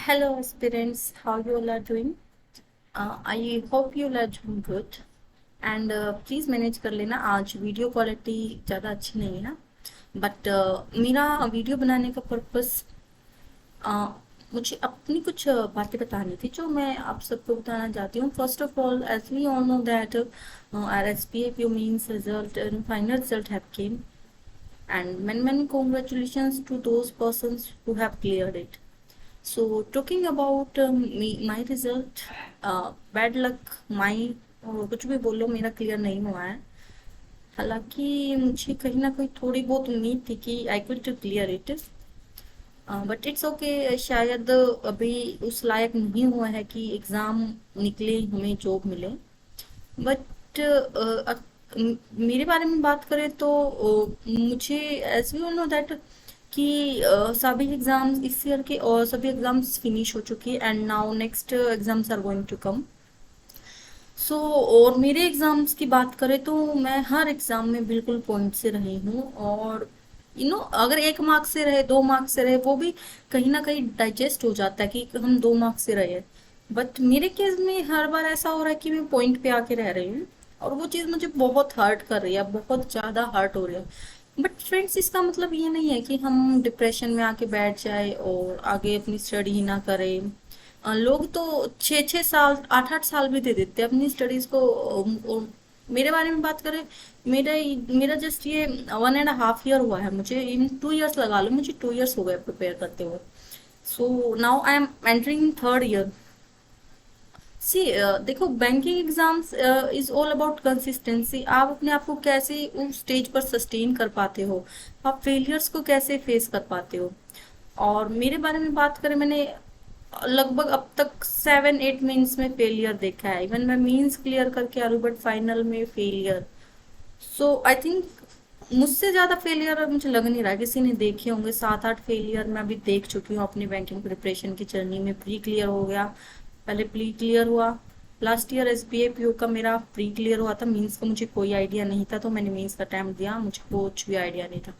Hello, aspirants. How you all are doing? I hope you all are doing good. And please manage कर लेना, आज video quality ज़्यादा अच्छी नहीं है। बट मेरा वीडियो बनाने का पर्पस मुझे अपनी कुछ बातें बतानी थी जो मैं आप सबको बताना चाहती हूँ। First of all, as we all know that R S P F U means result and final result have came and many congratulations to those persons who have cleared it. So talking about my result, bad luck my कुछ भी बोलो, मेरा clear नहीं हुआ है। हालांकि मुझे कहीं ना कहीं थोड़ी बहुत उम्मीद थी कि I could clear it, but it's okay. शायद अभी उस लायक नहीं हुआ है कि एग्ज़ाम निकले हमें जॉब मिले। बट मेरे बारे में बात करें तो मुझे as we all know that कि सभी एग्जाम्स इस ईयर के और सभी एग्जाम्स फिनिश हो चुकी है and now next exams are going to come. So और मेरे एग्जाम्स की बात करें तो मैं हर एग्जाम में बिल्कुल पॉइंट से रही हूँ। और अगर 1 मार्क्स से रहे, 2 मार्क्स से रहे, वो भी कहीं ना कहीं डाइजेस्ट हो जाता है कि हम 2 मार्क्स से रहे। बट मेरे केस में हर बार ऐसा हो रहा है कि मैं पॉइंट पे आके रह रही हूँ और वो चीज़ मुझे बहुत हर्ट कर रही है, बहुत ज़्यादा हर्ट हो रही है। बट फ्रेंड्स, इसका मतलब ये नहीं है कि हम डिप्रेशन में आके बैठ जाए और आगे अपनी स्टडी ही ना करें। लोग तो 6 6 साल, 8 8 साल भी दे देते हैं अपनी स्टडीज को। मेरे बारे में बात करें, मेरा मेरा जस्ट ये 1.5 ईयर हुआ है, मुझे इन 2 ईयर्स लगा लो, मुझे 2 ईयर्स हो गए प्रिपेयर करते हुए। So now I am entering third year. See देखो, banking exams is all about consistency. आप अपने आप को कैसे उस स्टेज पर सस्टेन कर पाते हो, आप फेलियर्स को कैसे फेस कर पाते हो। और मेरे बारे में बात करें, मैंने लगभग अब तक 7 8 मीन्स में फेलियर देखा है। इवन मैं मीन्स क्लियर करके आ रही हूँ बट फाइनल में फेलियर। सो आई थिंक मुझसे ज़्यादा फेलियर मुझे लग नहीं रहा किसी ने देखे होंगे। 7 8 फेलियर मैं अभी देख चुकी हूँ अपनी बैंकिंग प्रिपरेशन की जर्नी में। प्री क्लियर हो गया, पहले प्री क्लियर हुआ। Last year S B A P O का मेरा प्री क्लियर हुआ था, मीन्स का मुझे कोई आइडिया नहीं था तो मैंने मीन्स का अटैम्प्ट दिया, मुझे कुछ भी आइडिया नहीं था।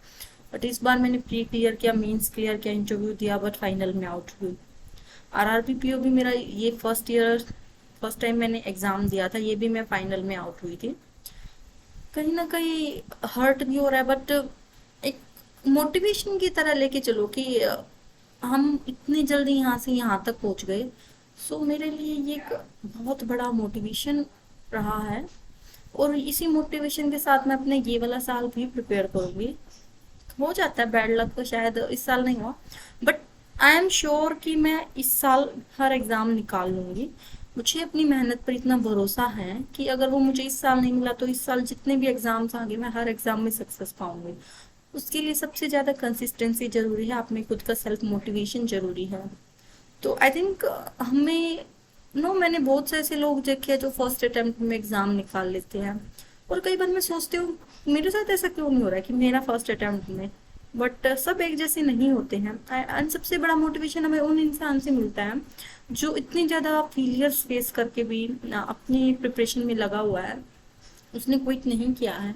बट इस बार मैंने प्री क्लियर किया, मीन्स क्लियर किया, इंटरव्यू दिया, बट फाइनल में आउट हुई। R R B P O भी मेरा ये फर्स्ट टाइम मैंने एग्जाम दिया था, ये भी मैं फाइनल में आउट हुई थी। कहीं ना कहीं हर्ट भी हो रहा है बट एक मोटिवेशन की तरह लेके चलो कि हम इतनी जल्दी यहाँ से यहाँ तक पहुँच गए। सो मेरे लिए ये एक बहुत बड़ा मोटिवेशन रहा है और इसी मोटिवेशन के साथ मैं अपने ये वाला साल भी प्रिपेयर करूँगी। हो जाता है बैड लक, तो शायद इस साल नहीं हुआ, बट आई एम श्योर कि मैं इस साल हर एग्ज़ाम निकाल लूँगी। मुझे अपनी मेहनत पर इतना भरोसा है कि अगर वो मुझे इस साल नहीं मिला तो इस साल जितने भी एग्ज़ाम्स आगे मैं हर एग्ज़ाम में सक्सेस पाऊंगी। उसके लिए सबसे ज़्यादा कंसिस्टेंसी ज़रूरी है, आप में खुद का सेल्फ मोटिवेशन ज़रूरी है। तो आई थिंक हमें मैंने बहुत से ऐसे लोग देखे हैं जो फर्स्ट अटेम्प्ट में एग्ज़ाम निकाल लेते हैं। और कई बार मैं सोचती हूँ मेरे साथ ऐसा क्यों नहीं हो रहा है कि मेरा फर्स्ट अटेम्प्ट में। बट सब एक जैसे नहीं होते हैं एंड सबसे बड़ा मोटिवेशन हमें उन इंसान से मिलता है जो इतनी ज़्यादा फेलियर्स फेस करके भी अपनी प्रिपरेशन में लगा हुआ है, उसने क्विट नहीं किया है।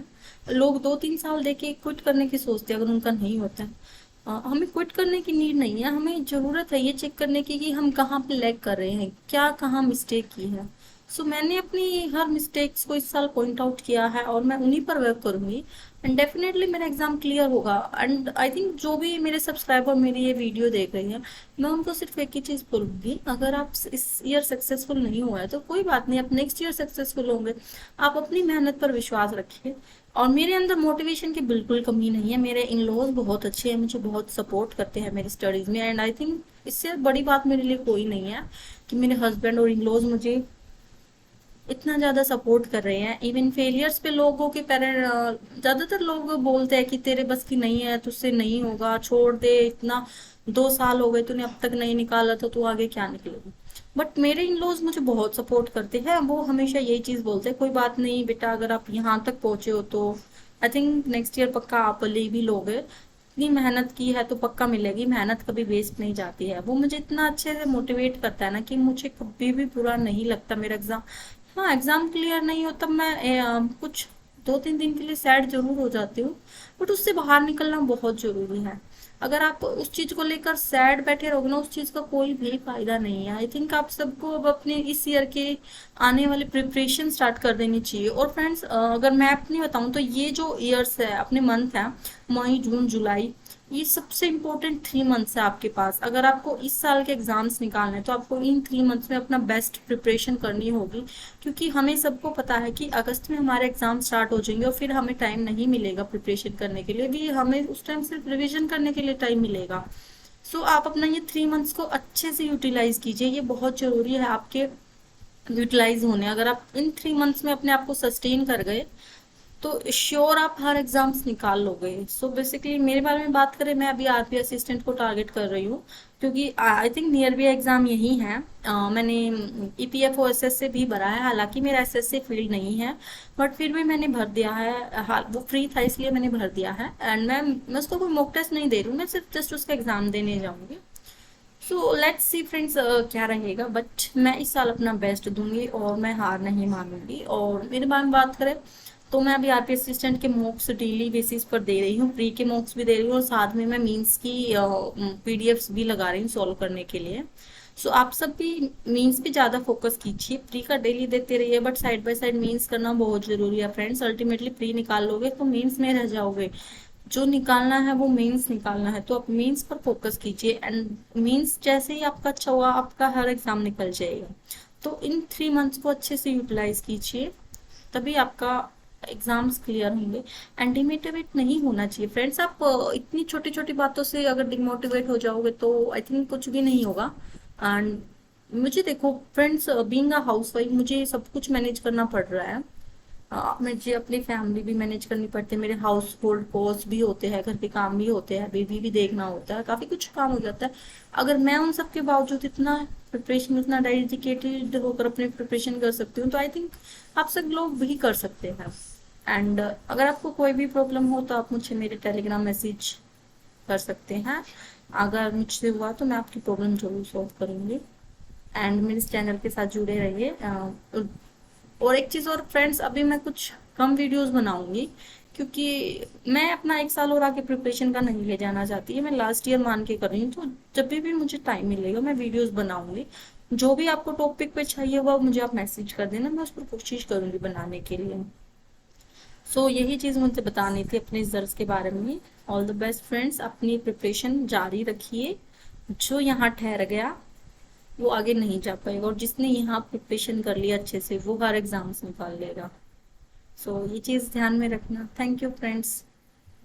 लोग 2 3 साल देके क्विट करने की सोचते हैं अगर उनका नहीं होता है। हमें क्विट करने की नीड नहीं है, हमें ज़रूरत है ये चेक करने की कि हम कहाँ पे लैग कर रहे हैं, क्या कहाँ मिस्टेक की है। सो मैंने अपनी हर मिस्टेक्स को इस साल पॉइंट आउट किया है और मैं उन्हीं पर वर्क करूंगी एंड डेफिनेटली मेरा एग्जाम क्लियर होगा। एंड आई थिंक जो भी मेरे सब्सक्राइबर मेरी ये वीडियो देख रही हैं, मैं उनको सिर्फ एक ही चीज़ बोलूंगी, अगर आप इस ईयर सक्सेसफुल नहीं हुआ है तो कोई बात नहीं, आप नेक्स्ट ईयर सक्सेसफुल होंगे। आप अपनी मेहनत पर विश्वास रखिए। और मेरे अंदर मोटिवेशन की बिल्कुल कमी नहीं है, मेरे इन लॉज बहुत अच्छे हैं, मुझे बहुत सपोर्ट करते हैं मेरी स्टडीज़ में। एंड आई थिंक इससे बड़ी बात मेरे लिए कोई नहीं है कि मेरे हस्बैंड और इन लॉज मुझे इतना ज़्यादा सपोर्ट कर रहे हैं। इवन फेलियर्स पे लोगों के पेरेंट, ज़्यादातर लोग बोलते हैं कि तेरे बस की नहीं है, तुझसे नहीं होगा, छोड़ दे, इतना 2 साल हो गए तूने अब तक नहीं निकाला तो तू आगे क्या निकलेगी। बट मेरे इन लॉज मुझे बहुत सपोर्ट करते हैं, वो हमेशा यही चीज़ बोलते हैं, कोई बात नहीं बेटा, अगर आप यहाँ तक पहुंचे हो तो आई थिंक नेक्स्ट ईयर पक्का आप ले भी लोगे, इतनी मेहनत की है तो पक्का मिलेगी, मेहनत कभी वेस्ट नहीं जाती है। वो मुझे इतना अच्छे से मोटिवेट करता है ना कि मुझे कभी भी बुरा नहीं लगता मेरा एग्जाम। हाँ, एग्जाम क्लियर नहीं हो तब मैं कुछ 2 3 दिन के लिए सैड जरूर हो जाती हूँ, बट उससे बाहर निकलना बहुत जरूरी है। अगर आप उस चीज को लेकर सैड बैठे रहोगे ना, उस चीज का कोई भी फायदा नहीं है। आई थिंक आप सबको अब अपने इस ईयर के आने वाले प्रिपरेशन स्टार्ट कर देनी चाहिए। और फ्रेंड्स, अगर मैं अपनी बताऊं तो ये जो ईयर्स है, अपने मंथ है, मई जून जुलाई, ये सबसे इम्पोर्टेंट 3 मंथ्स है आपके पास। अगर आपको इस साल के एग्जाम्स निकालने हैं तो आपको इन 3 मंथ्स में अपना बेस्ट प्रिपरेशन करनी होगी, क्योंकि हमें सबको पता है कि अगस्त में हमारे एग्जाम स्टार्ट हो जाएंगे और फिर हमें टाइम नहीं मिलेगा प्रिपरेशन करने के लिए भी, हमें उस टाइम सिर्फ रिविजन करने के लिए टाइम मिलेगा। सो आप अपना ये 3 मंथ्स को अच्छे से यूटिलाइज कीजिए, ये बहुत जरूरी है आपके यूटिलाइज होने। अगर आप इन 3 मंथ्स में अपने आप को सस्टेन कर गए तो श्योर आप हर एग्जाम्स निकाल लोगे। सो बेसिकली मेरे बारे में बात करें, मैं अभी आरपी असिस्टेंट को टारगेट कर रही हूँ, क्योंकि I think near B exam यही है। मैंने ईपीएफओ एसएस से भी भरा है, हालांकि मेरा एसएस से फील्ड नहीं है, बट फिर भी मैंने भर दिया है। हाल वो फ्री था इसलिए मैंने भर दिया है। एंड मैं उसको कोई मॉक टेस्ट नहीं दे रही हूँ, मैं सिर्फ जस्ट उसका एग्जाम देने जाऊंगी। सो लेट्स सी फ्रेंड्स, क्या रहेगा, बट मैं इस साल अपना बेस्ट दूंगी और मैं हार नहीं मानूंगी। और मेरे बारे में बात करें तो मैं अभी आरपी असिस्टेंट के मॉक्स डेली बेसिस पर दे रही हूँ, प्री के मॉक्स भी दे रही हूँ, और साथ में मैं मीन्स की पीडीएफ्स भी लगा रही हूँ सॉल्व करने के लिए। सो आप सब भी मीन्स पे ज़्यादा फोकस कीजिए, प्री का डेली देते रहिए, but side by side means करना बहुत जरूरी है फ्रेंड्स। अल्टीमेटली प्री निकाल लोगे तो मीन्स में रह जाओगे, जो निकालना है वो मेंस निकालना है, तो आप मेंस पर फोकस कीजिए। एंड मेंस जैसे ही आपका अच्छा हुआ, आपका हर एग्जाम निकल जाएगा। तो इन 3 मंथ्स को अच्छे से यूटिलाइज कीजिए, तभी आपका एग्जाम्स क्लियर होंगे। एंड डिमोटिवेट नहीं होना चाहिए फ्रेंड्स। आप इतनी छोटी छोटी बातों से अगर डिमोटिवेट हो जाओगे तो आई थिंक कुछ भी नहीं होगा। एंड मुझे देखो फ्रेंड्स, बीइंग अ हाउसवाइफ मुझे सब कुछ मैनेज करना पड़ रहा है। मुझे अपनी फैमिली भी मैनेज करनी पड़ती है, मेरे हाउस होल्ड कोर्स भी होते हैं, घर के काम भी होते हैं, बेबी भी देखना होता है, काफी कुछ काम हो जाता है। अगर मैं उन सब के बावजूद इतना प्रिपरेशन, इतना डेडिकेटेड होकर अपने प्रिपरेशन कर सकती हूँ, तो आई थिंक आप सब लोग भी कर सकते हैं। एंड अगर आपको कोई भी प्रॉब्लम हो तो आप मुझे मेरे टेलीग्राम मैसेज कर सकते हैं। अगर मुझसे हुआ तो मैं आपकी प्रॉब्लम जरूर सॉल्व करूंगी। एंड मेरे इस चैनल के साथ जुड़े रहिए। और एक चीज और फ्रेंड्स, अभी मैं कुछ कम वीडियोस बनाऊंगी, क्योंकि मैं अपना 1 साल और आगे प्रिपरेशन का नहीं ले जाना चाहती है, मैं लास्ट ईयर मान के कर रही हूँ। तो जब भी मुझे टाइम मिलेगा मैं वीडियोस बनाऊंगी। जो भी आपको टॉपिक पे चाहिए वो मुझे आप मैसेज कर देना, मैं उस पर कोशिश करूंगी बनाने के लिए। सो यही चीज मुझे बतानी थी अपने रिजल्ट्स के बारे में। ऑल द बेस्ट फ्रेंड्स, अपनी प्रिपरेशन जारी रखिए। जो यहाँ ठहर गया वो आगे नहीं जा पाएगा, और जिसने यहाँ प्रिपरेशन कर लिया अच्छे से वो हर एग्जाम्स निकाल लेगा। सो ये चीज़ ध्यान में रखना। Thank you friends.